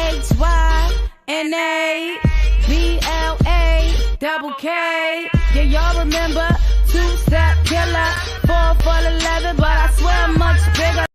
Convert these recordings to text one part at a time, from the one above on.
CHYNA BLAK. Yeah, y'all remember two-step killer, 4 for 11, but I swear I'm much bigger.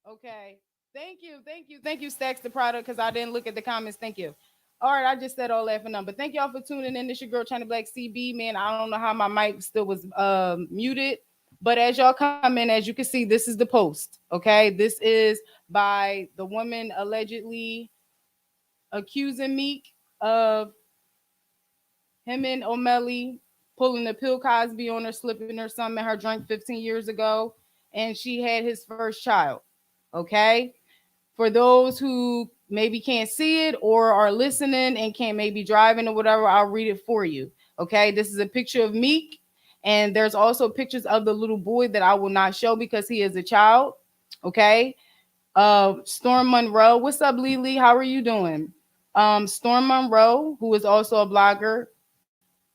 Okay. Thank you, Stacks the product, because I didn't look at the comments. Thank you. All right, I just said all that for number. Thank y'all for tuning in. This your girl Chyna Blakk CB. Man, I don't know how my mic still was muted, but as y'all come in, as you can see, this is the post. Okay, this is by the woman allegedly accusing Meek of him and OMELLY pulling the pill Cosby on her, slipping her some in her drink 15 years ago, and she had his first child. Okay. For those who maybe can't see it or are listening and can't maybe driving or whatever, I'll read it for you. Okay. This is a picture of Meek, and there's also pictures of the little boy that I will not show because he is a child. Okay. Storm Monroe. What's up, Lily? How are you doing? Storm Monroe, who is also a blogger,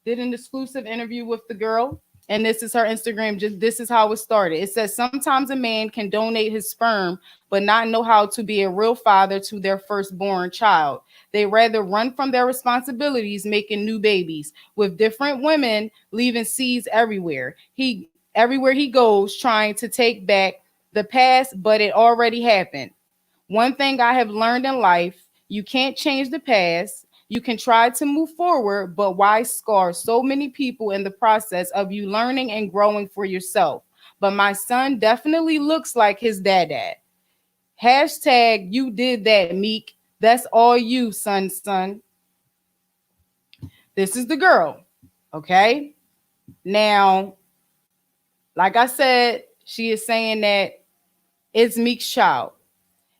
did an exclusive interview with the girl, and this is her Instagram. Just this is how it started. It says, sometimes a man can donate his sperm but not know how to be a real father to their firstborn child. They rather run from their responsibilities, making new babies with different women, leaving seeds everywhere. Everywhere he goes, trying to take back the past, but it already happened. One thing I have learned in life, you can't change the past. You can try to move forward, but why scar so many people in the process of you learning and growing for yourself? But my son definitely looks like his dad. Hashtag you did that, Meek. That's all you, son. This is the girl. Okay. Now, like I said, she is saying that it's Meek's child.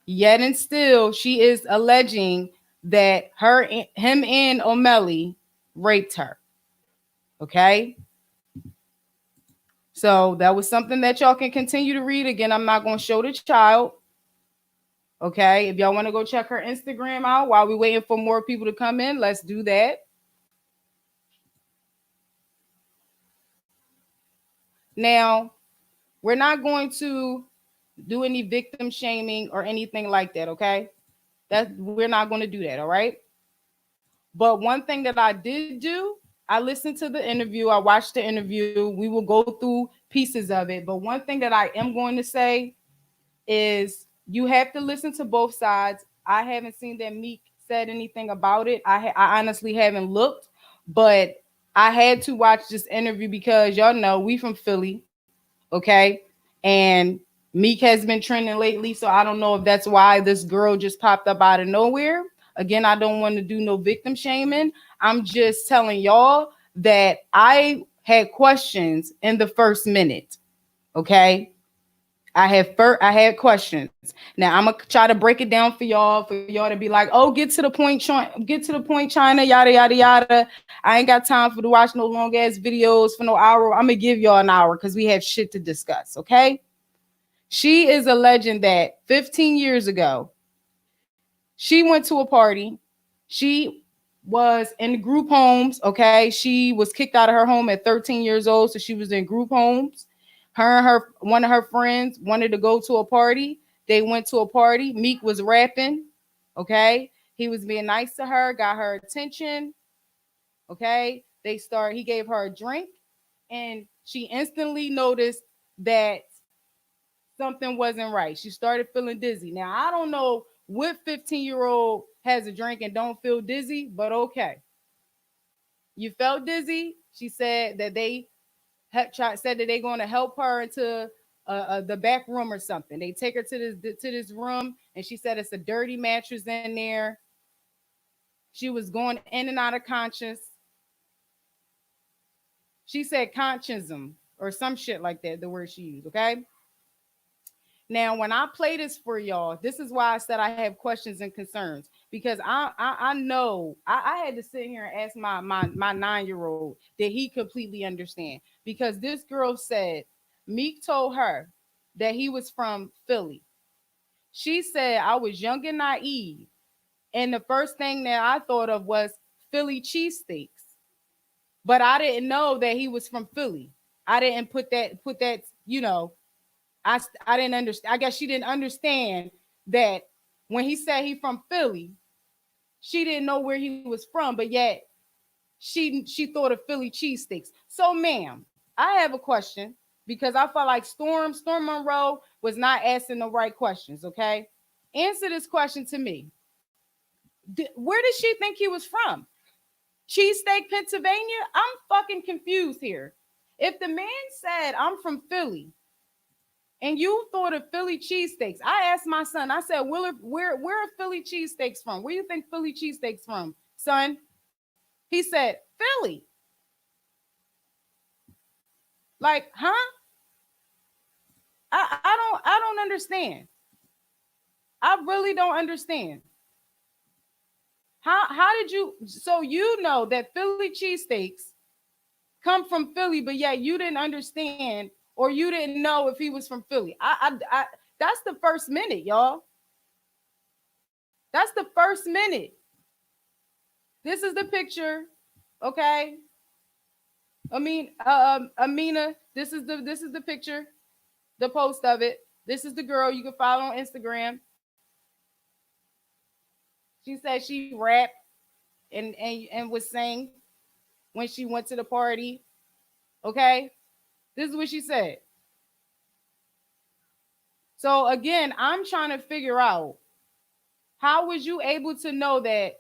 Yet and still, she is alleging that him and OMELLY raped her. Okay. So that was something that y'all can continue to read. Again, I'm not going to show the child. Okay. If y'all want to go check her Instagram out while we're waiting for more people to come in, let's do that. Now, we're not going to do any victim shaming or anything like that. Okay. We're not going to do that. All right. But one thing that I did do, I listened to the interview. I watched the interview. We will go through pieces of it. But one thing that I am going to say is you have to listen to both sides. I haven't seen that Meek said anything about it. I honestly haven't looked, but I had to watch this interview because y'all know we from Philly, okay? And Meek has been trending lately, so I don't know if that's why this girl just popped up out of nowhere. Again, I don't want to do no victim shaming. I'm just telling y'all that I had questions in the first minute. Okay. I had questions. Now I'm gonna try to break it down for y'all to be like, oh, get to the point, Chyna, yada yada yada. I ain't got time to watch no long ass videos for no hour. I'm gonna give y'all an hour because we have shit to discuss. Okay. She is alleging that 15 years ago, she went to a party. She was in group homes. Okay. She was kicked out of her home at 13 years old. So she was in group homes. One of her friends wanted to go to a party. They went to a party. Meek was rapping. Okay. He was being nice to her, got her attention. Okay. He gave her a drink. and she instantly noticed that something wasn't right. She started feeling dizzy. Now, I don't know what 15-year-old has a drink and don't feel dizzy, but okay. You felt dizzy. She said that they said that they're going to help her into the back room or something. They take her to this room, and she said it's a dirty mattress in there. She was going in and out of conscious. She said conscientism or some shit like that, the word she used, okay? Now, when I play this for y'all, this is why I said I have questions and concerns, because I know I had to sit here and ask my 9-year-old that he completely understand, because this girl said Meek told her that he was from Philly. She said I was young and naive, and the first thing that I thought of was Philly cheesesteaks, but I didn't know that he was from Philly. I didn't put that, I didn't understand. I guess she didn't understand that when he said he from Philly, she didn't know where he was from, but yet she thought of Philly cheesesteaks. So, ma'am, I have a question, because I felt like Storm Monroe was not asking the right questions. Okay, answer this question to me. Where did she think he was from? Cheesesteak, Pennsylvania? I'm fucking confused here. If the man said I'm from Philly, and you thought of Philly cheesesteaks, I asked my son, I said, where are Philly cheesesteaks from? Where do you think Philly cheesesteaks from, son? He said, Philly. Like, huh? I don't understand. I really don't understand. How did you, so you know that Philly cheesesteaks come from Philly, but yet you didn't understand, or you didn't know if he was from Philly. I that's the first minute, y'all. That's the first minute. This is the picture, okay? Amina, this is the picture, the post of it. This is the girl you can follow on Instagram. She said she rapped and was sang when she went to the party. Okay, this is what she said. So again, I'm trying to figure out, how was you able to know that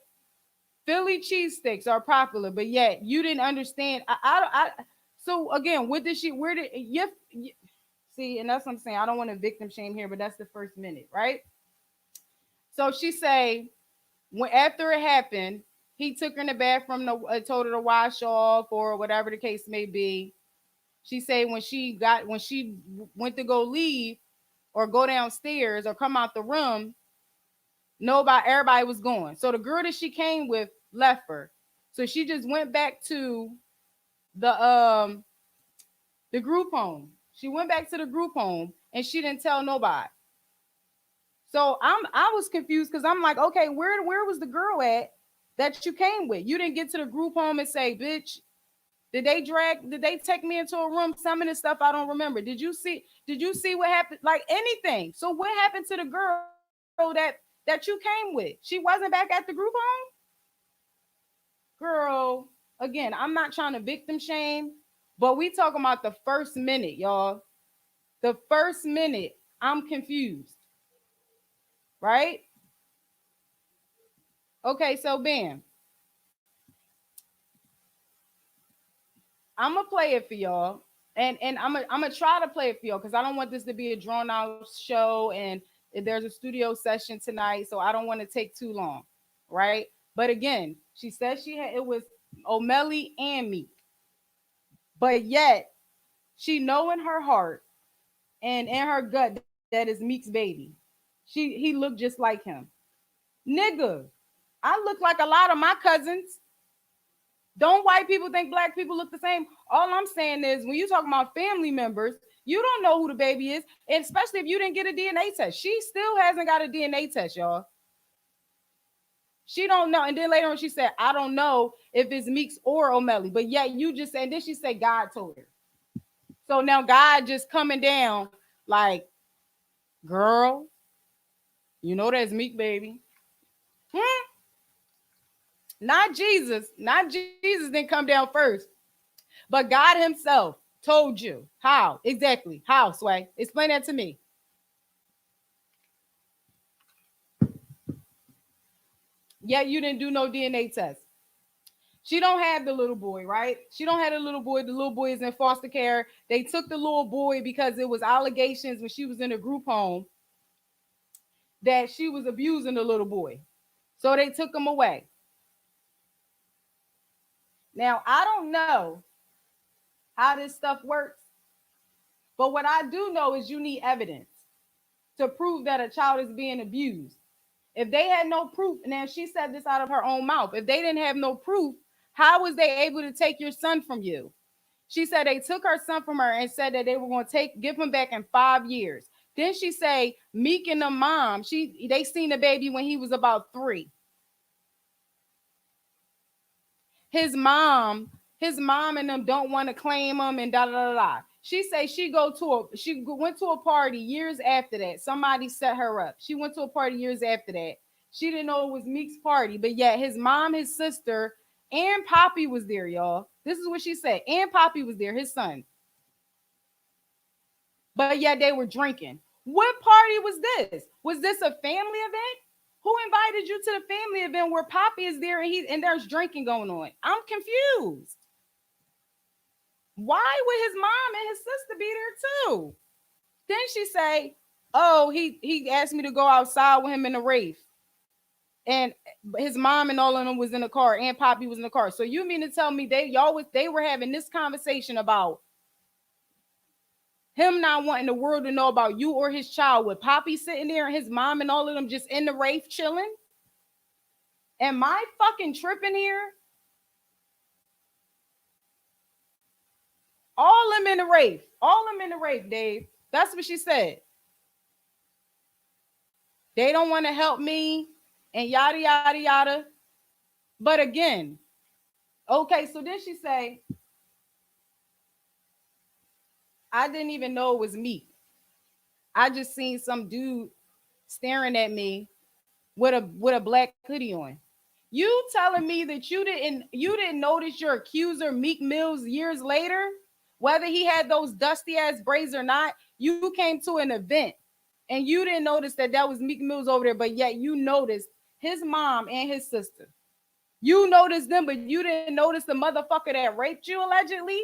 Philly cheesesteaks are popular, but yet you didn't understand? So again, what did she? Where did you see? And that's what I'm saying. I don't want to victim shame here, but that's the first minute, right? So she say, when after it happened, he took her in the bathroom, told her to wash off or whatever the case may be. She said when she went to go leave or go downstairs or come out the room, everybody was gone. So the girl that she came with left her. So she just went back to the group home. She went back to the group home and she didn't tell nobody. So I was confused, because I'm like, okay, where was the girl at that you came with? You didn't get to the group home and say, bitch, did they take me into a room? Some of this stuff I don't remember. Did you see what happened? Like anything. So what happened to the girl that you came with? She wasn't back at the group home? Girl, again, I'm not trying to victim shame, but we talking about the first minute, y'all. The first minute, I'm confused. Right? Okay, so bam. I'm gonna play it for y'all, and I'm gonna try to play it for y'all, because I don't want this to be a drawn out show, and there's a studio session tonight, so I don't want to take too long, right? But again, she said it was OMELLY and Meek, but yet she know in her heart and in her gut that is Meek's baby. He looked just like him, nigga. I look like a lot of my cousins. Don't white people think black people look the same? All I'm saying is, when you talk about family members, you don't know who the baby is, and especially if you didn't get a DNA test. She still hasn't got a DNA test, y'all. She don't know. And then later on, she said, I don't know if it's Meeks or OMELLY. But yet you just said, and then she said God told her. So now God just coming down like, girl, you know that's Meek, baby. Not Jesus. Not Jesus didn't come down first. But God himself told you. How? Exactly. How, Sway? Explain that to me. Yet you didn't do no DNA test. She don't have the little boy, right? She don't have the little boy. The little boy is in foster care. They took the little boy because it was allegations when she was in a group home that she was abusing the little boy. So they took him away. Now, I don't know how this stuff works, but what I do know is you need evidence to prove that a child is being abused. If they had no proof, now she said this out of her own mouth, if they didn't have no proof, how was they able to take your son from you? She said they took her son from her and said that they were going to give him back in 5 years. Then she say Meek and the mom, they seen the baby when he was about 3. His mom and them don't want to claim him and da da da da. She say she went to a party years after that. Somebody set her up. She went to a party years after that. She didn't know it was Meek's party, but yet his mom, his sister, and Poppy was there, y'all. This is what she said. And Poppy was there, his son. But yet they were drinking. What party was this? Was this a family event? Who invited you to the family event where Poppy is there and there's drinking going on? I'm confused. Why would his mom and his sister be there too? Then she say, oh, he asked me to go outside with him in the Wraith. And his mom and all of them was in the car, and Poppy was in the car. So you mean to tell me they were having this conversation about him not wanting the world to know about you or his child, with Poppy sitting there and his mom and all of them just in the Wraith chilling? Am I fucking tripping here? All them in the Wraith. All them in the Wraith, Dave. That's what she said. They don't want to help me and yada, yada, yada. But again, okay, so then she say, I didn't even know it was Meek. I just seen some dude staring at me with a black hoodie on. You telling me that you didn't notice your accuser Meek Mills years later, whether he had those dusty ass braids or not? You came to an event and you didn't notice that was Meek Mills over there, but yet you noticed his mom and his sister. You noticed them, but you didn't notice the motherfucker that raped you allegedly.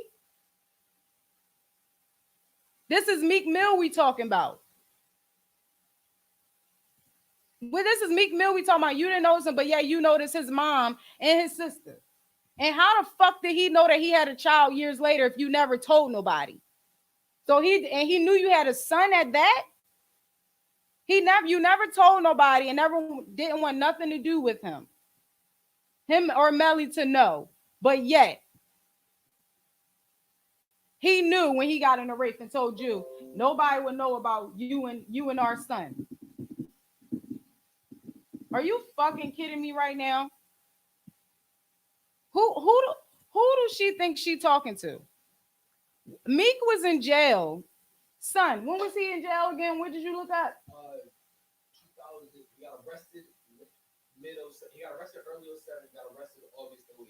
This is Meek Mill we talking about. Well, this is Meek Mill we talking about. You didn't notice him, but yeah, you noticed his mom and his sister. And how the fuck did he know that he had a child years later if you never told nobody? So he knew you had a son at that. You never told nobody and didn't want nothing to do with him or Melly to know. But yet he knew when he got in the race and told you nobody would know about you and our son. Are you fucking kidding me right now? Who do she think she talking to? Meek was in jail. Son, when was he in jail again? What did you look at? 2000. He got arrested he got arrested early 07. Got arrested August 08.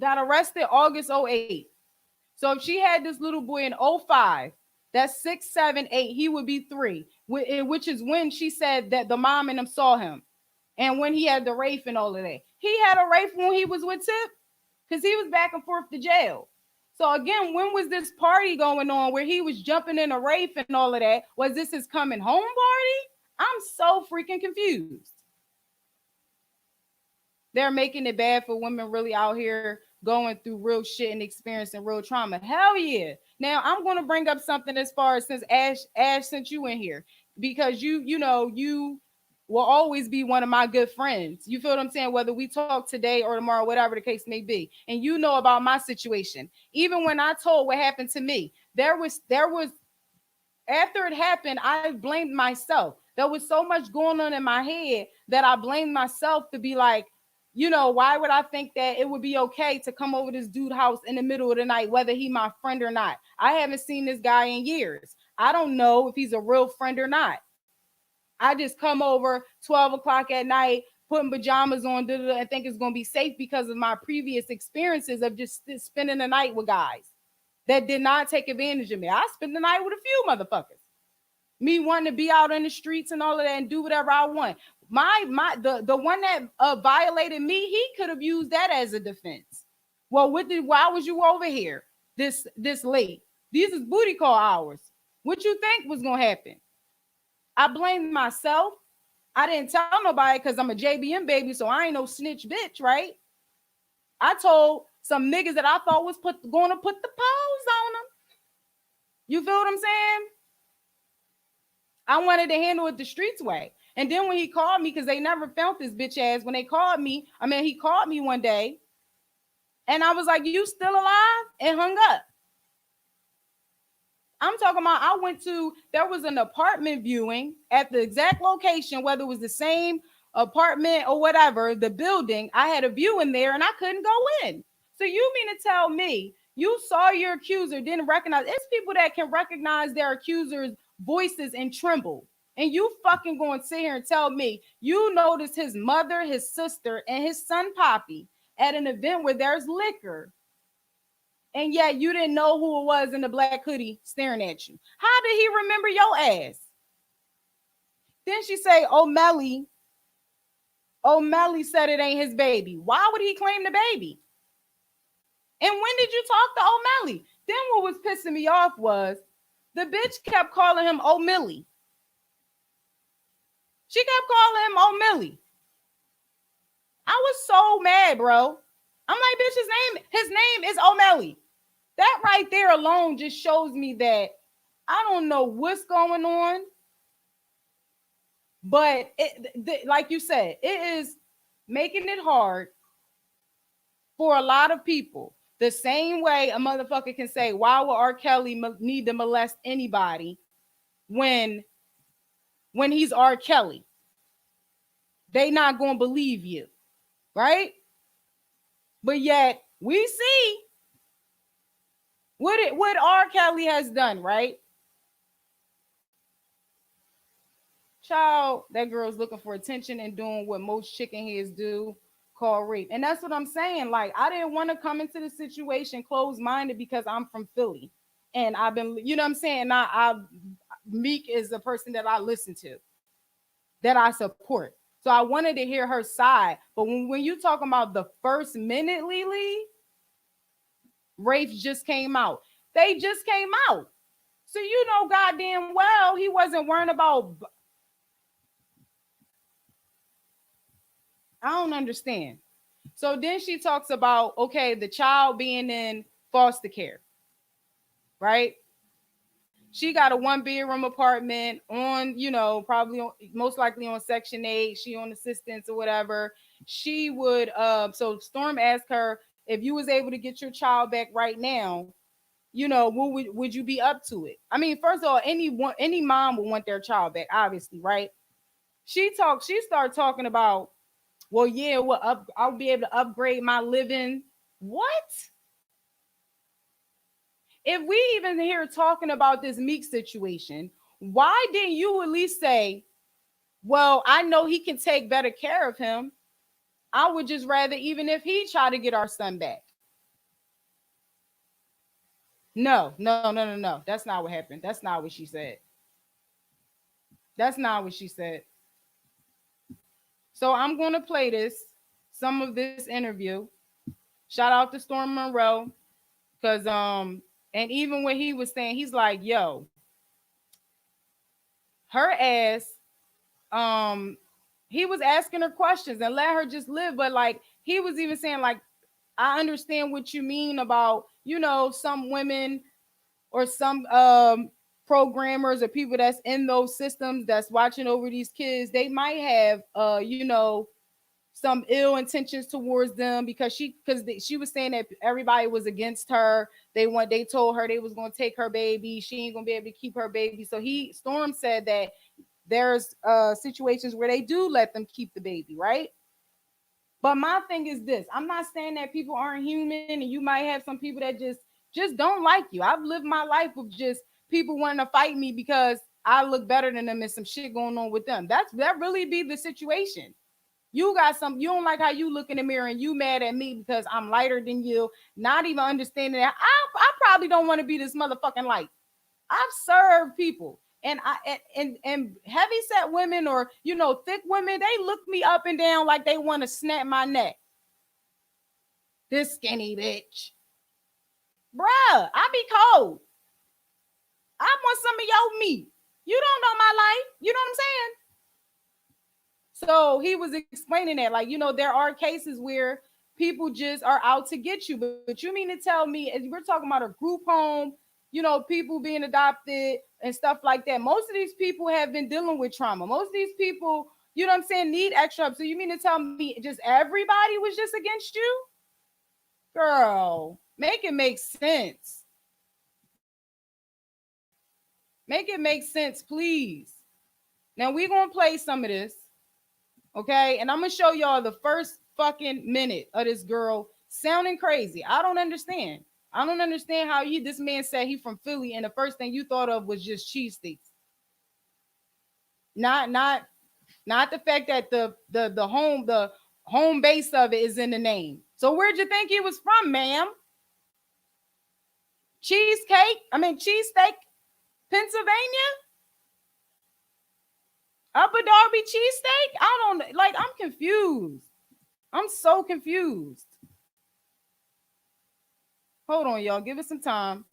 Got arrested August 08. So if she had this little boy in 05, that's 6, 7, 8. He would be 3, which is when she said that the mom and them saw him. And when he had the Wraith and all of that. He had a Wraith when he was with Tip because he was back and forth to jail. So again, when was this party going on where he was jumping in a Wraith and all of that? Was this his coming home party? I'm so freaking confused. They're making it bad for women really out here going through real shit and experiencing real trauma. Hell yeah. Now I'm going to bring up something as far as since Ash sent you in here, because you will always be one of my good friends. You feel what I'm saying? Whether we talk today or tomorrow, whatever the case may be. And you know about my situation. Even when I told what happened to me, there was after it happened, I blamed myself. There was so much going on in my head that I blamed myself to be like, why would I think that it would be okay to come over this dude's house in the middle of the night, whether he my friend or not? I haven't seen this guy in years. I don't know if he's a real friend or not. I just come over 12 o'clock at night, putting pajamas on, and think it's going to be safe because of my previous experiences of just spending the night with guys. that did not take advantage of me. I spent the night with a few motherfuckers. Me wanting to be out in the streets and all of that and do whatever I want. The one that violated me, he could have used that as a defense. Well, why was you over here this late? These is booty call hours. What you think was gonna happen? I blamed myself. I didn't tell nobody because I'm a JBM baby, so I ain't no snitch bitch, right? I told some niggas that I thought was going to put the pose on them. You feel what I'm saying? I wanted to handle it the streets way. And then when he called me, because they never found this bitch ass, when they called me, he called me one day, and I was like, you still alive? And hung up. I'm talking about there was an apartment viewing at the exact location, whether it was the same apartment or whatever, the building, I had a view in there and I couldn't go in. So you mean to tell me you saw your accuser, didn't recognize? It's people that can recognize their accusers' voices and tremble. And you fucking going to sit here and tell me you noticed his mother, his sister, and his son Poppy at an event where there's liquor, and yet you didn't know who it was in the black hoodie staring at you. How did he remember your ass? Then she say, OMELLY said it ain't his baby. Why would he claim the baby? And when did you talk to OMELLY? Then what was pissing me off was the bitch kept calling him OMELLY. She kept calling him OMELLY. I was so mad, bro. I'm like, bitch, his name is OMELLY. That right there alone just shows me that I don't know what's going on. But like you said, it is making it hard for a lot of people. The same way a motherfucker can say, why would R. Kelly need to molest anybody when he's R. Kelly? They not going to believe you, right? But yet we see what R. Kelly has done, right? Child, that girl's looking for attention and doing what most chicken heads do, call rape. And that's what I'm saying. Like, I didn't want to come into the situation closed-minded because I'm from Philly. And I've been, you know what I'm saying? Meek is the person that I listen to, that I support. So I wanted to hear her side. But when you talking about the first minute, Lily, Rafe just came out. They just came out. So you know goddamn well he wasn't worrying about. I don't understand. So then she talks about, okay, the child being in foster care, right? She got a 1-bedroom apartment on, probably most likely on Section 8. She on assistance or whatever. She would, so Storm asked her, if you was able to get your child back right now, would you be up to it? I mean, first of all, any mom would want their child back, obviously, right? She started talking about, well, yeah, I'll be able to upgrade my living. What? If we even here talking about this Meek situation, why didn't you at least say, well, I know he can take better care of him. I would just rather, even if he try to get our son back. No. That's not what happened. That's not what she said. That's not what she said. So I'm going to play some of this interview. Shout out to Storm Monroe. Because, and even when he was saying, he's like, yo, her ass, he was asking her questions and let her just live. But like, he was even saying, like, I understand what you mean about, some women or some programmers or people that's in those systems that's watching over these kids. They might have, some ill intentions towards them because she was saying that everybody was against her. They told her they was going to take her baby. She ain't going to be able to keep her baby. So Storm said that there's situations where they do let them keep the baby, right? But my thing is this. I'm not saying that people aren't human and you might have some people that just don't like you. I've lived my life with just people wanting to fight me because I look better than them and some shit going on with them. That really be the situation. You don't like how you look in the mirror and you mad at me because I'm lighter than you, not even understanding that I probably don't want to be this motherfucking light. I've served people. And and heavy set women or thick women, they look me up and down like they want to snap my neck. This skinny bitch. Bruh, I be cold. I want some of your meat. You don't know my life. You know what I'm saying? So he was explaining that, like, there are cases where people just are out to get you. But you mean to tell me, as we're talking about a group home, people being adopted and stuff like that, most of these people have been dealing with trauma. Most of these people, you know what I'm saying, need extra help. So you mean to tell me just everybody was just against you? Girl, make it make sense. Make it make sense, please. Now we're going to play some of this. Okay, and I'm gonna show y'all the first fucking minute of this girl sounding crazy. I don't understand. I don't understand how this man said he from Philly, and the first thing you thought of was just cheesesteaks. Not the fact that the home base of it is in the name. So where'd you think he was from, ma'am? Cheesesteak, Pennsylvania? Upper Darby cheesesteak? I don't like. I'm confused. I'm so confused. Hold on, y'all. Give it some time.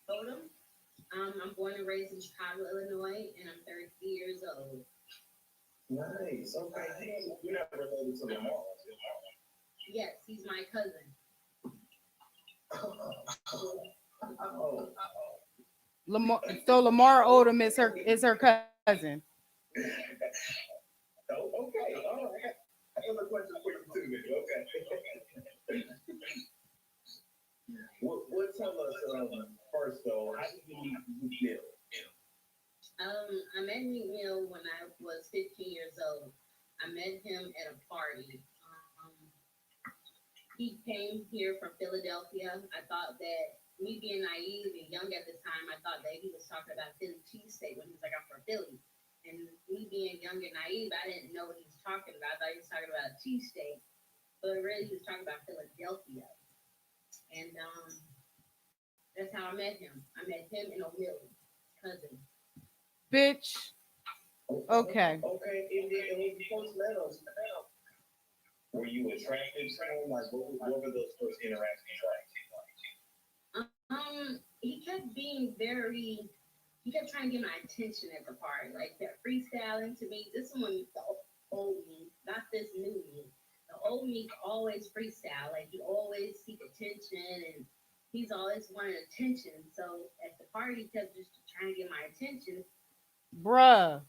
I'm born and raised in Chicago, Illinois, and I'm 30 years old. Nice. Okay. You're not related to Lamar. Yes, he's my cousin. Lamar Odom is her cousin. Oh, okay. All right. I have a question for you too, nigga. Okay. What tell us first though? How did you meet Neil? I met Neil when I was 15 years old. I met him at a party. He came here from Philadelphia. I thought that, me being naive and young at the time, I thought that he was talking about Philly cheesesteak when he was like, I'm from Philly. And me being young and naive, I didn't know what he was talking about. I thought he was talking about cheesesteak, but really he was talking about Philadelphia. And that's how I met him. I met him and OMELLY, cousin. Bitch. Okay. Okay. And when you first met us, were you attracted to him? Like, what were those first interactions like? He kept being he kept trying to get my attention at the party. Like that freestyling to me, this one, the old me, not this new me. The old me always freestyle. Like he always seek attention and he's always wanted attention. So at the party, he kept just trying to get my attention. Bruh.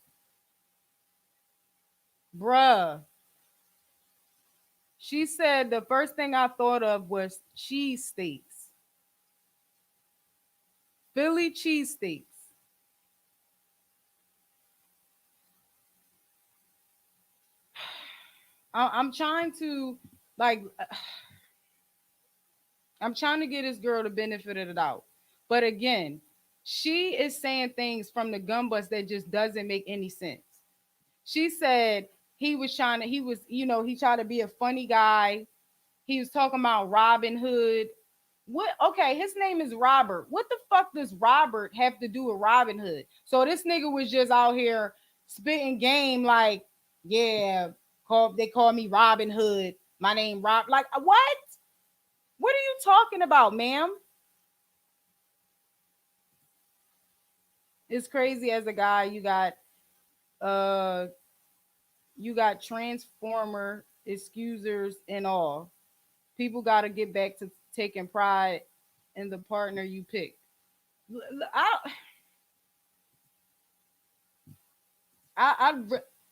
She said the first thing I thought of was cheesesteaks. Philly cheesesteaks. I'm trying to I'm trying to get this girl the benefit of the doubt. But again, she is saying things from the gun bus that just doesn't make any sense. She said he tried to be a funny guy. He was talking about Robin Hood. What? Okay, his name is Robert. What the fuck does Robert have to do with Robin Hood? So this nigga was just out here spitting game like, yeah, they call me Robin Hood. My name Rob. Like, what? What are you talking about, ma'am? It's crazy as a guy. You got Transformer excusers and all. People got to get back to taking pride in the partner you pick.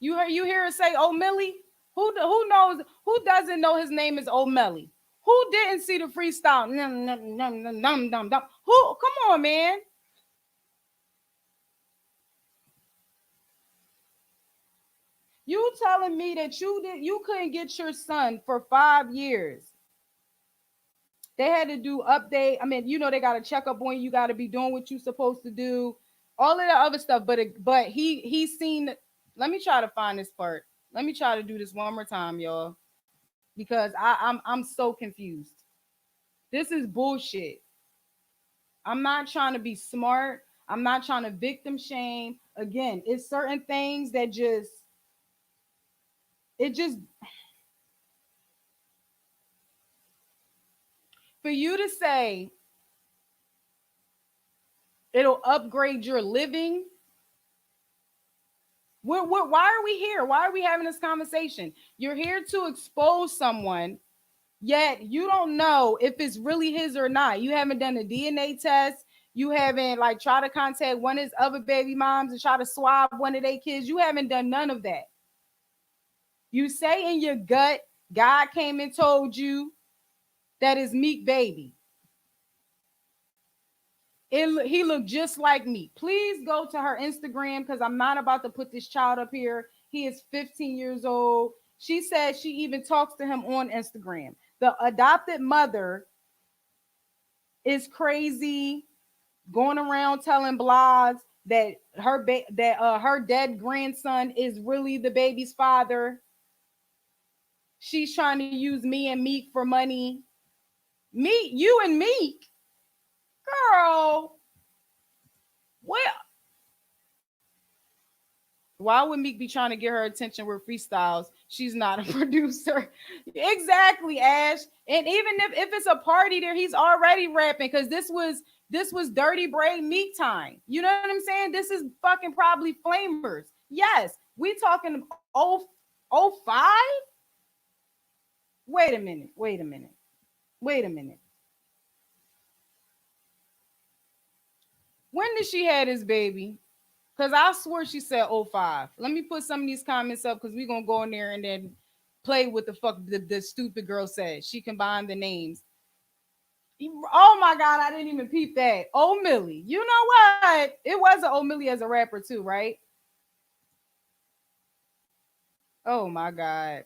You hear her say OMELLY? Who knows? Who doesn't know his name is OMELLY? Who didn't see the freestyle? Who? Come on, man. You telling me that you couldn't get your son for 5 years? They had to do update. I mean, they got to check up on you. You got to be doing what you're supposed to do. All of the other stuff. But he's seen. Let me try to find this part. Let me try to do this one more time, y'all, because I'm so confused. This is bullshit. I'm not trying to be smart. I'm not trying to victim shame. Again, it's certain things that it just, for you to say it'll upgrade your living. Why are we here? Why are we having this conversation? You're here to expose someone, yet you don't know if it's really his or not. You haven't done a DNA test. You haven't like tried to contact one of his other baby moms and try to swab one of their kids. You haven't done none of that. You say in your gut, God came and told you that is Meek baby. He looked just like me. Please go to her Instagram because I'm not about to put this child up here. He is 15 years old. She said she even talks to him on Instagram. The adopted mother is crazy, going around telling blogs that her dead grandson is really the baby's father. She's trying to use me and Meek for money. Meek, you and Meek, girl. Well, why would Meek be trying to get her attention with freestyles? She's not a producer. Exactly, Ash. And even if it's a party there, he's already rapping because this was Dirty Braid Meek time. You know what I'm saying? This is fucking probably Flamers. Yes, we talking 05? Wait a minute. When did she have this baby? Because I swear she said 05. Let me put some of these comments up because we're going to go in there and then play with the fuck the stupid girl said. She combined the names. Oh my God, I didn't even peep that. OMELLY. You know what? It was an OMELLY as a rapper too, right? Oh my God.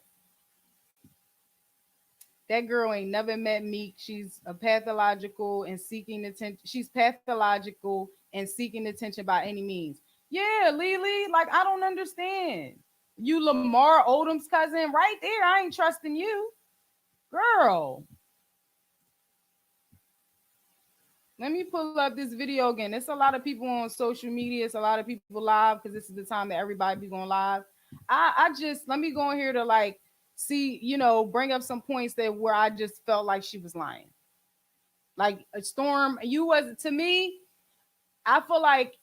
That girl ain't never met Meek. She's a pathological and seeking attention. She's pathological and seeking attention by any means. Yeah, Lily, like I don't understand. You Lamar Odom's cousin right there. I ain't trusting you. Girl. Let me pull up this video again. There's a lot of people on social media. It's a lot of people live because this is the time that everybody be going live. I just let me go in here to like see, bring up some points that where I just felt like she was lying. Like a Storm, you was to me, I feel like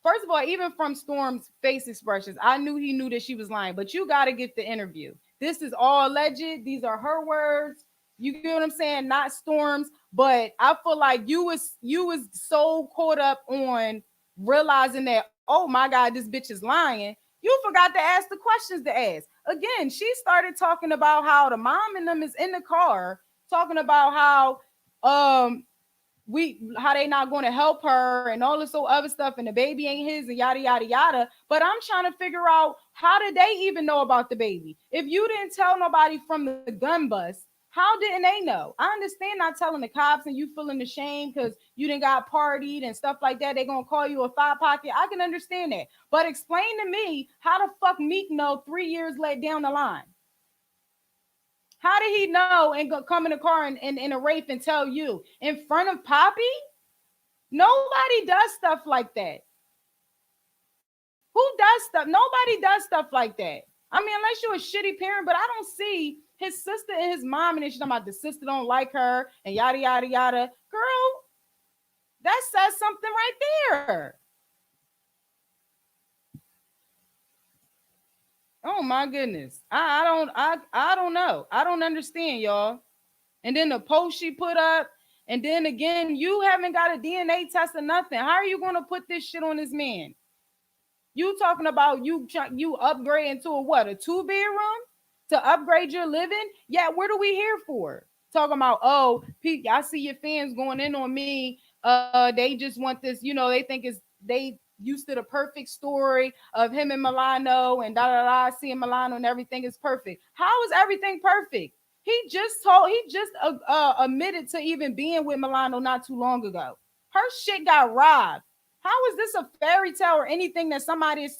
first of all, even from Storm's face expressions, I knew he knew that she was lying, but you got to get the interview. This is all alleged. These are her words. You get what I'm saying? Not Storm's, but I feel like you was so caught up on realizing that, oh my God, this bitch is lying. You forgot to ask the questions to ask. Again, she started talking about how the mom and them is in the car, talking about how how they not going to help her and all this other stuff and the baby ain't his and yada yada yada. But I'm trying to figure out how did they even know about the baby? If you didn't tell nobody from the gun bust, how didn't they know? I understand not telling the cops and you feeling ashamed because you didn't got partied and stuff like that. They're gonna call you a thigh pocket. I can understand that. But explain to me how the fuck Meek know 3 years late down the line? How did he know and go come in the car and in a rape and tell you in front of Poppy? Nobody does stuff like that. Who does stuff? Nobody does stuff like that. I mean, unless you're a shitty parent, but I don't see his sister and his mom and she's talking about the sister don't like her and yada yada yada. Girl, that says something right there. Oh my goodness. I don't know. I don't understand, y'all. And then the post she put up, and then again, you haven't got a DNA test or nothing. How are you going to put this shit on this man? You talking about you upgrading to a 2-bedroom to upgrade your living? Yeah, what are we here for? Talking about, oh, Pete, I see your fans going in on me. They just want this, they think they used to the perfect story of him and Milano and da da da, seeing Milano and everything is perfect. How is everything perfect? He just admitted to even being with Milano not too long ago. Her shit got robbed. How is this a fairy tale or anything that somebody is?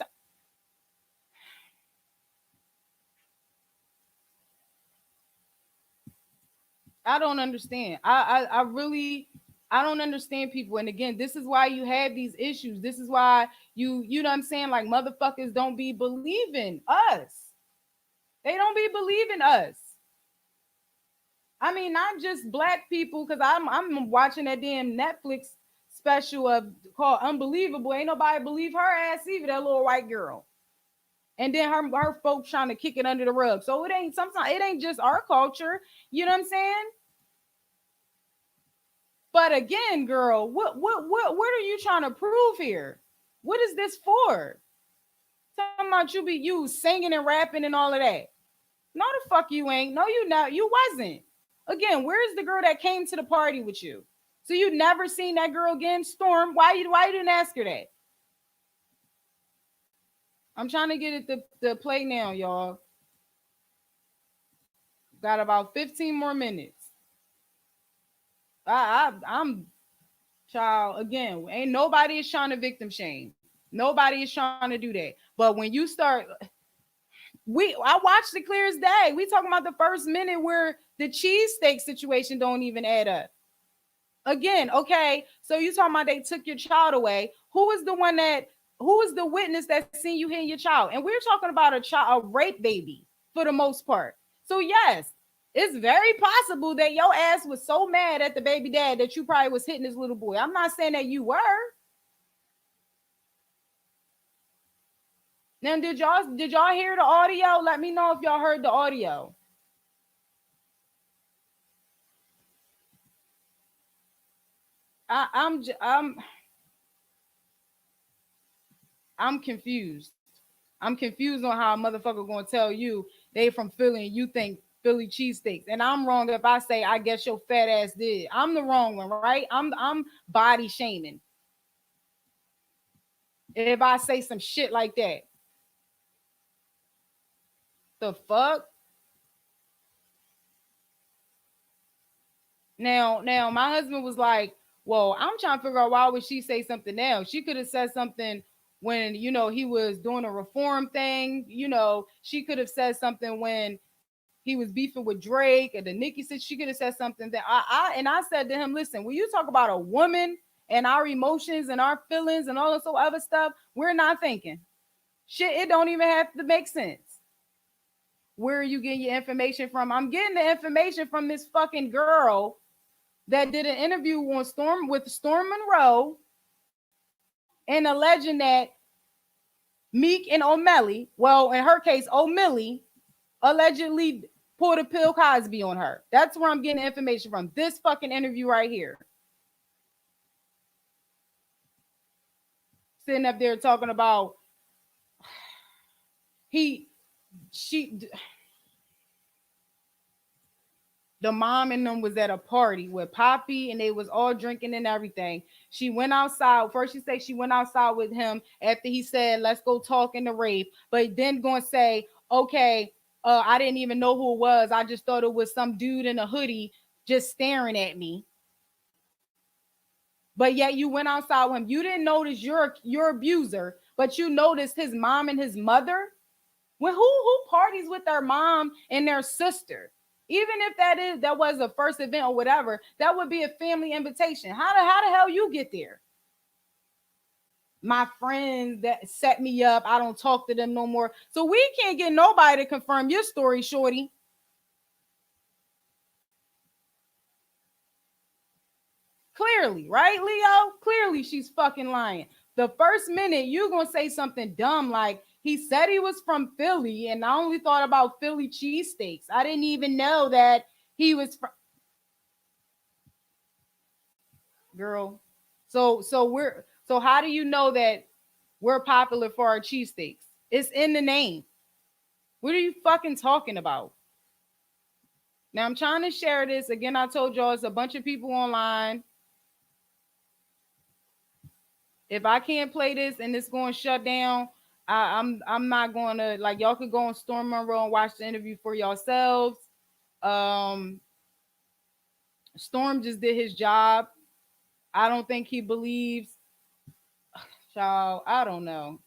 I don't understand. I really I don't understand people. And again, this is why you have these issues. This is why you know what I'm saying? Like motherfuckers don't be believing us. They don't be believing us. I mean, not just black people, because I'm watching that damn Netflix special of called Unbelievable. Ain't nobody believe her ass either, that little white girl. And then her folks trying to kick it under the rug. So it ain't sometimes it ain't just our culture. You know what I'm saying? But again, girl, what are you trying to prove here? What is this for? Talking about you singing and rapping and all of that. No, the fuck you ain't. No, you not. You wasn't. Again, where's the girl that came to the party with you? So you never seen that girl again, Storm? Why you didn't ask her that? I'm trying to get it to play now, y'all. Got about 15 more minutes. I'm child again. Ain't nobody is trying to victim shame. Nobody is trying to do that. But when you start, I watched it clear as day. We talking about the first minute where the cheesesteak situation don't even add up. Again, okay, so you talking about they took your child away. Who is the witness that seen you hitting your child? And we're talking about a rape baby for the most part. So yes, it's very possible that your ass was so mad at the baby dad that you probably was hitting this little boy. I'm not saying that you were. Now, did y'all hear the audio? Let me know if y'all heard the audio. I'm confused. I'm confused on how a motherfucker gonna tell you they from Philly and you think Philly cheesesteaks. And I'm wrong if I say I guess your fat ass did. I'm the wrong one, right? I'm body shaming. If I say some shit like that. The fuck? Now my husband was like, well, I'm trying to figure out why would she say something now? She could have said something when, he was doing a reform thing. She could have said something when he was beefing with Drake and the Nicki said she could have said something that I said to him, listen, when you talk about a woman and our emotions and our feelings and all this other stuff, we're not thinking. Shit, it don't even have to make sense. Where are you getting your information from? I'm getting the information from this fucking girl that did an interview on Storm Monroe and alleging that Meek and OMELLY, well, in her case, OMELLY, allegedly pulled a Bill Cosby on her. That's where I'm getting information from. This fucking interview right here. Sitting up there talking about the mom and them was at a party with Poppy and they was all drinking and everything. She went outside. First she said she went outside with him after he said, let's go talk in the rave. But then going to say, okay, I didn't even know who it was. I just thought it was some dude in a hoodie just staring at me. But yet you went outside with him. You didn't notice your abuser, but you noticed his mom and his mother. When who parties with their mom and their sister? Even if that was a first event or whatever, that would be a family invitation. How the hell you get there? My friends that set me up, I don't talk to them no more. So we can't get nobody to confirm your story, shorty. Clearly, right, Leo? Clearly she's fucking lying. The first minute you're going to say something dumb like, he said he was from Philly and I only thought about Philly cheesesteaks. I didn't even know that he was from... Girl. So how do you know that we're popular for our cheesesteaks? It's in the name. What are you fucking talking about? Now I'm trying to share this. Again, I told y'all it's a bunch of people online. If I can't play this and it's going to shut down, I'm not going to, like, y'all could go on Storm Monroe and watch the interview for yourselves. Storm just did his job. I don't think he believes. Child, I don't know.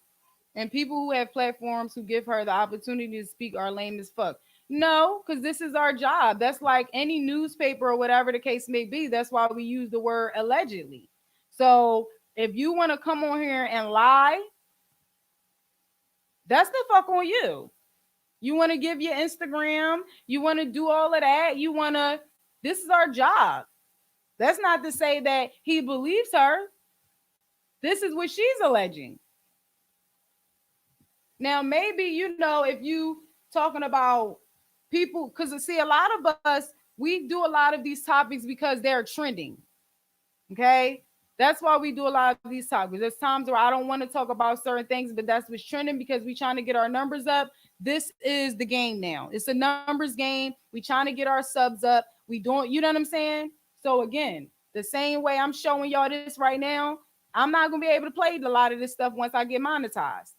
And people who have platforms who give her the opportunity to speak are lame as fuck. No, because this is our job. That's like any newspaper or whatever the case may be. That's why we use the word allegedly. So if you want to come on here and lie, that's the fuck on you. You want to give your Instagram, you want to do all of that. This is our job. That's not to say that he believes her. This is what she's alleging. Now, maybe, if you talking about people, because see, a lot of us, we do a lot of these topics because they're trending. Okay. That's why we do a lot of these topics. There's times where I don't want to talk about certain things, but that's what's trending because we're trying to get our numbers up. This is the game now. It's a numbers game. We trying to get our subs up. We don't, you know what I'm saying? So again, the same way I'm showing y'all this right now, I'm not going to be able to play a lot of this stuff once I get monetized.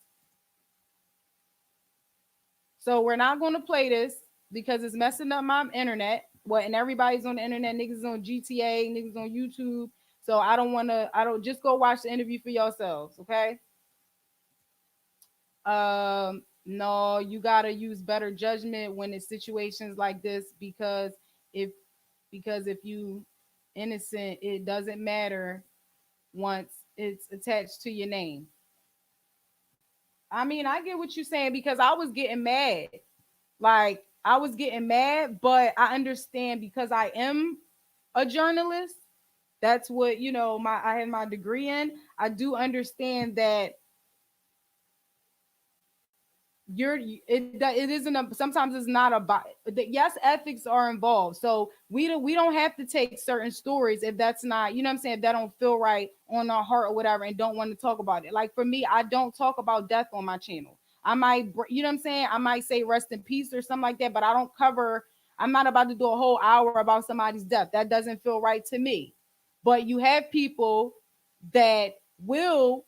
So we're not going to play this because it's messing up my internet. What? And everybody's on the internet. Niggas on GTA, niggas on YouTube. So I don't just go watch the interview for yourselves, okay? No, you gotta use better judgment when it's situations like this if if you innocent, it doesn't matter once it's attached to your name. I mean, I get what you're saying because I was getting mad. Like I was getting mad, but I understand because I am a journalist. That's what I had my degree in. I do understand that it isn't sometimes it's not about yes, ethics are involved. So we don't have to take certain stories if that's not, you know what I'm saying, if that don't feel right on our heart or whatever and don't want to talk about it. Like for me, I don't talk about death on my channel. I might, you know what I'm saying, I might say rest in peace or something like that, but I don't cover. I'm not about to do a whole hour about somebody's death. That doesn't feel right to me. But you have people that will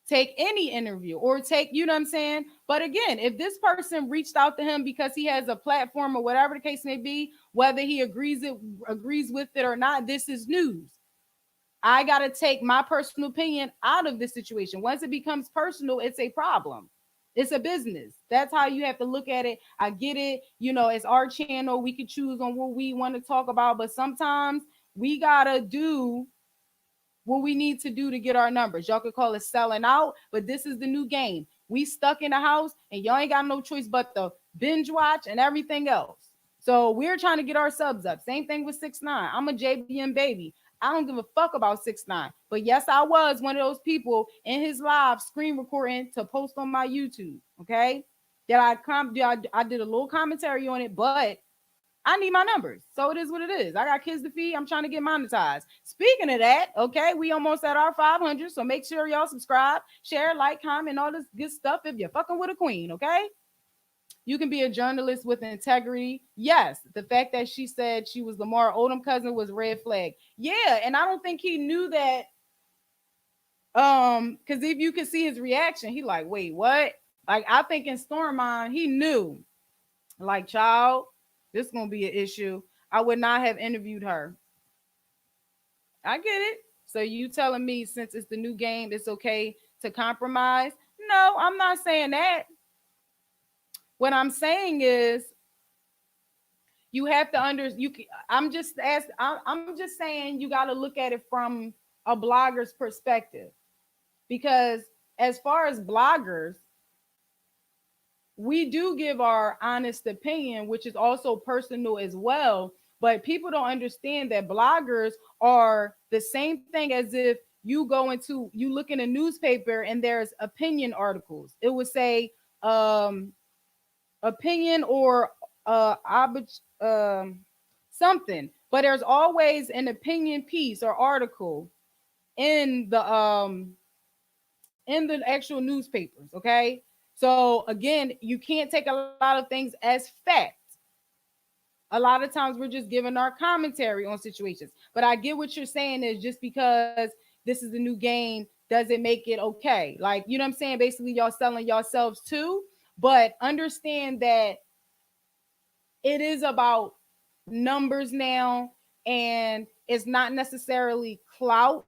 take any interview or take, you know what I'm saying? But again, if this person reached out to him because he has a platform or whatever the case may be, whether he agrees with it or not, this is news. I got to take my personal opinion out of this situation. Once it becomes personal, it's a problem. It's a business. That's how you have to look at it. I get it. It's our channel. We can choose on what we want to talk about, but sometimes we got to do what we need to do to get our numbers. Y'all could call it selling out, but this is the new game. We stuck in the house and y'all ain't got no choice but to binge watch and everything else. So we're trying to get our subs up. Same thing with 6ix9ine. I'm a JBM baby. I don't give a fuck about 6ix9ine. But yes, I was one of those people in his live screen recording to post on my YouTube. Okay. I did a little commentary on it, but I need my numbers. So it is what it is. I got kids to feed. I'm trying to get monetized. Speaking of that, okay, we almost at our 500. So make sure y'all subscribe, share, like, comment, all this good stuff if you're fucking with a queen, okay? You can be a journalist with integrity. Yes, the fact that she said she was Lamar Odom cousin was red flag. Yeah, and I don't think he knew that. Because if you can see his reaction, he like, wait, what? Like, I think in Stormine, he knew. Like, child, this is gonna be an issue. I would not have interviewed her. I get it. So you telling me since it's the new game, it's okay to compromise? No, I'm not saying that. What I'm saying is you have to I'm just saying you got to look at it from a blogger's perspective. Because as far as bloggers, we do give our honest opinion, which is also personal as well. But people don't understand that bloggers are the same thing as if you look in a newspaper and there's opinion articles. It would say opinion or something, but there's always an opinion piece or article in the actual newspapers. Okay. So again, you can't take a lot of things as fact. A lot of times we're just giving our commentary on situations. But I get what you're saying is just because this is a new game doesn't make it okay. Like, you know what I'm saying? Basically, y'all selling yourselves too. But understand that it is about numbers now, and it's not necessarily clout,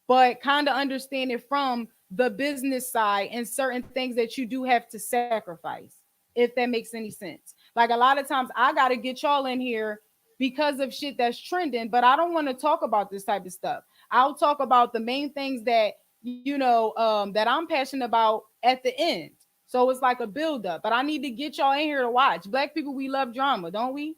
but kind of understand it from the business side and certain things that you do have to sacrifice. if that makes any sense. Like a lot of times I got to get y'all in here because of shit that's trending, but I don't want to talk about this type of stuff. I'll talk about the main things that that I'm passionate about at the end. So it's like a build up, but I need to get y'all in here to watch. Black people, we love drama, don't we?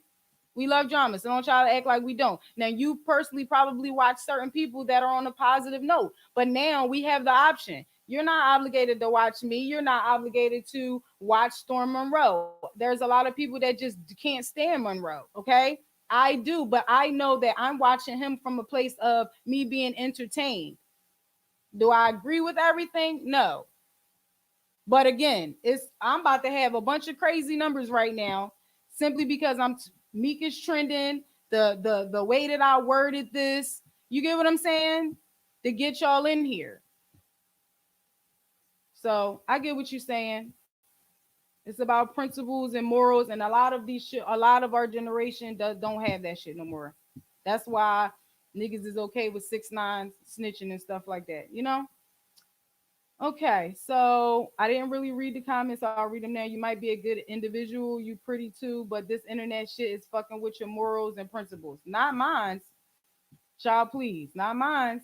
We love drama, so don't try to act like we don't. Now, you personally probably watch certain people that are on a positive note, but now we have the option. You're not obligated to watch me. You're not obligated to watch Storm Monroe. There's a lot of people that just can't stand Monroe, okay? I do, but I know that I'm watching him from a place of me being entertained. Do I agree with everything? No. But again, I'm about to have a bunch of crazy numbers right now simply because Meek is trending. The way that I worded this, you get what I'm saying? To get y'all in here. So I get what you're saying. It's about principles and morals, and a lot of these shit, a lot of our generation don't have that shit no more. That's why niggas is okay with 6ix9ine snitching and stuff like that, you know? Okay, so I didn't really read the comments, so I'll read them now. You might be a good individual, you pretty too, but this internet shit is fucking with your morals and principles. Not mine. Child, please, not mine.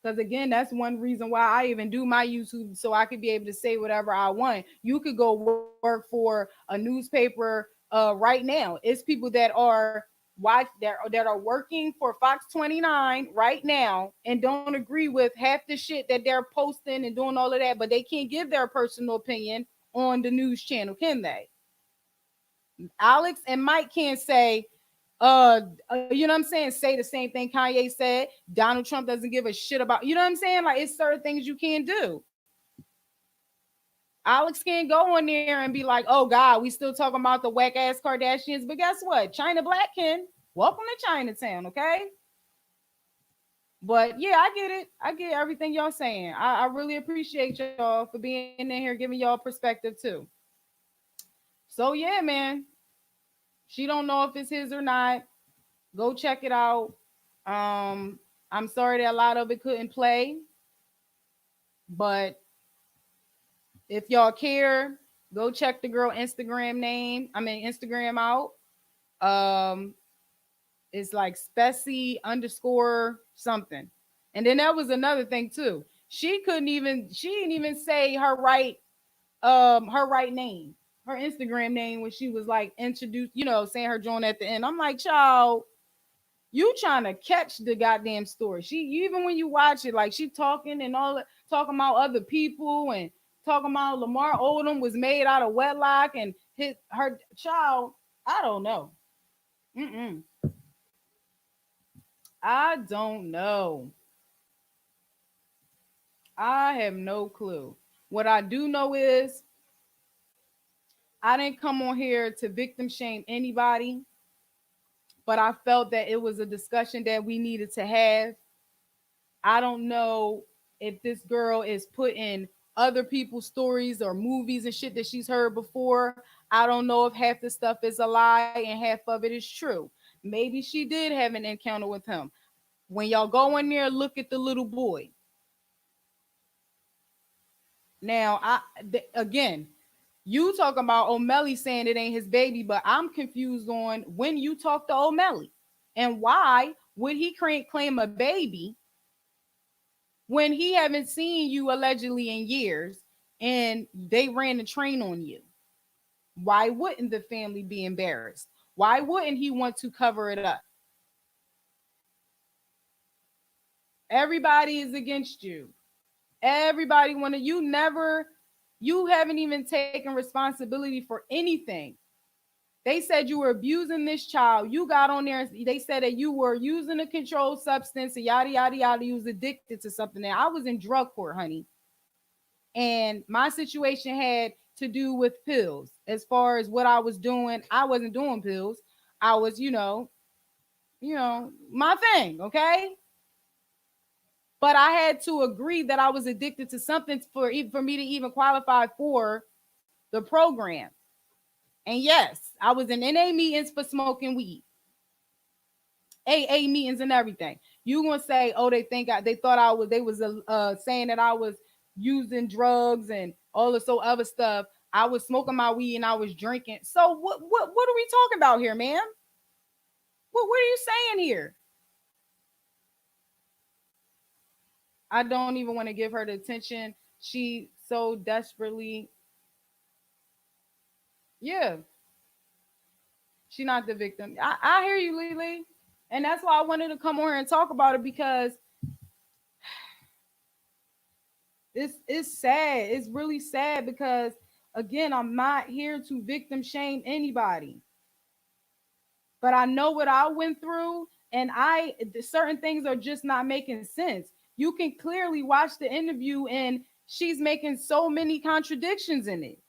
Because again, that's one reason why I even do my YouTube, so I could be able to say whatever I want. You could go work for a newspaper right now. It's people that are that are working for Fox 29 right now and don't agree with half the shit that they're posting and doing all of that, but they can't give their personal opinion on the news channel, can they? Alex and Mike can't say, you know what I'm saying, say the same thing Kanye said. Donald Trump doesn't give a shit about, you know what I'm saying? Like, it's certain things you can't do. Alex can't go on there and be like, oh God, we still talking about the whack ass Kardashians. But guess what? Chyna Blakk can. Welcome to Chinatown, okay? But yeah, I get it. I get everything y'all saying. I really appreciate y'all for being in here, giving y'all perspective too. So yeah, man. She don't know if it's his or not. Go check it out. I'm sorry that a lot of it couldn't play, but if y'all care, go check the girl Instagram out. Um, it's like Spessy underscore something. And then that was another thing too. She didn't even say her right name, her Instagram name when she was like introduced, saying her joint at the end. I'm like, child, you trying to catch the goddamn story. Even when you watch it, like she talking and all that, talking about other people and talking about Lamar Odom was made out of wedlock and her child. I don't know. Mm-mm. I don't know. I have no clue. What I do know is I didn't come on here to victim shame anybody, but I felt that it was a discussion that we needed to have. I don't know if this girl is putting other people's stories or movies and shit that she's heard before. I don't know if half the stuff is a lie and half of it is true. Maybe she did have an encounter with him. When y'all go in there, look at the little boy. Now, again, you talking about OMELLY saying it ain't his baby, but I'm confused on when you talk to OMELLY and why would he claim a baby when he haven't seen you allegedly in years and they ran the train on you? Why wouldn't the family be embarrassed? Why wouldn't he want to cover it up? Everybody is against you. Everybody you haven't even taken responsibility for anything. They said you were abusing this child. You got on there. They said that you were using a controlled substance, and yada, yada, yada. You was addicted to something. Now, I was in drug court, honey. And my situation had to do with pills. As far as what I was doing, I wasn't doing pills. I was, my thing, okay? But I had to agree that I was addicted to something for me to even qualify for the program. And yes, I was in NA meetings for smoking weed, AA meetings and everything. You gonna say, oh, they thought I was, they was saying that I was using drugs and all this other stuff. I was smoking my weed and I was drinking. So what are we talking about here, man? What are you saying here? I don't even want to give her the attention she so desperately. Yeah. She's not the victim. I hear you, Lily. And that's why I wanted to come on here and talk about it, because it's sad. It's really sad because, again, I'm not here to victim shame anybody. But I know what I went through, and certain things are just not making sense. You can clearly watch the interview, and she's making so many contradictions in it.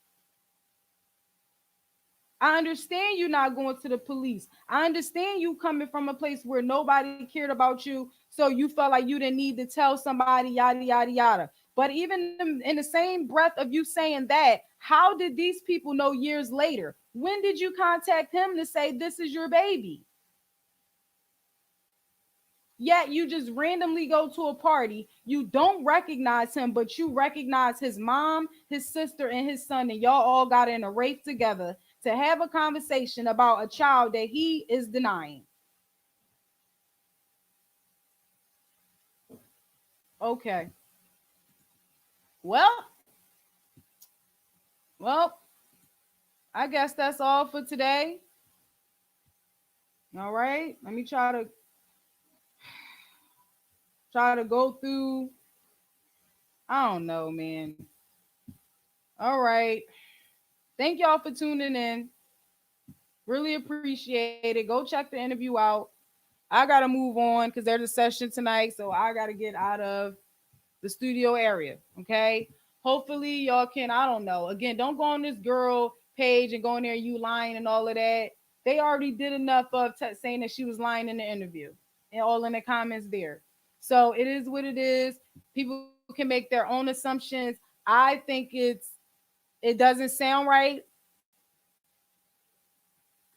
I understand you not going to the police. I understand you coming from a place where nobody cared about you, so you felt like you didn't need to tell somebody, yada, yada, yada. But even in the same breath of you saying that, how did these people know years later? When did you contact him to say this is your baby? Yet you just randomly go to a party. You don't recognize him, but you recognize his mom, his sister, and his son, and y'all all got in a race together to have a conversation about a child that he is denying. Okay. Well, I guess that's all for today. All right. Let me try to go through. I don't know, man. All right. Thank y'all for tuning in. Really appreciate it. Go check the interview out. I got to move on because there's a session tonight, so I got to get out of the studio area, okay? Hopefully y'all can, I don't know. Again, don't go on this girl page and go in there, you lying and all of that. They already did enough of saying that she was lying in the interview and all in the comments there. So it is what it is. People can make their own assumptions. I think it doesn't sound right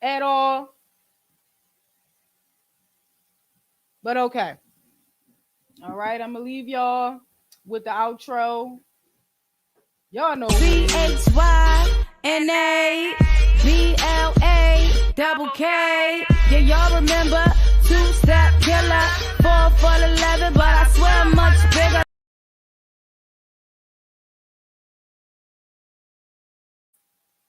at all. But okay. All right, I'm gonna leave y'all with the outro. Y'all know CHYNA BLA. Yeah, y'all remember 2-step killer, 4 for 11, but I swear I'm much bigger.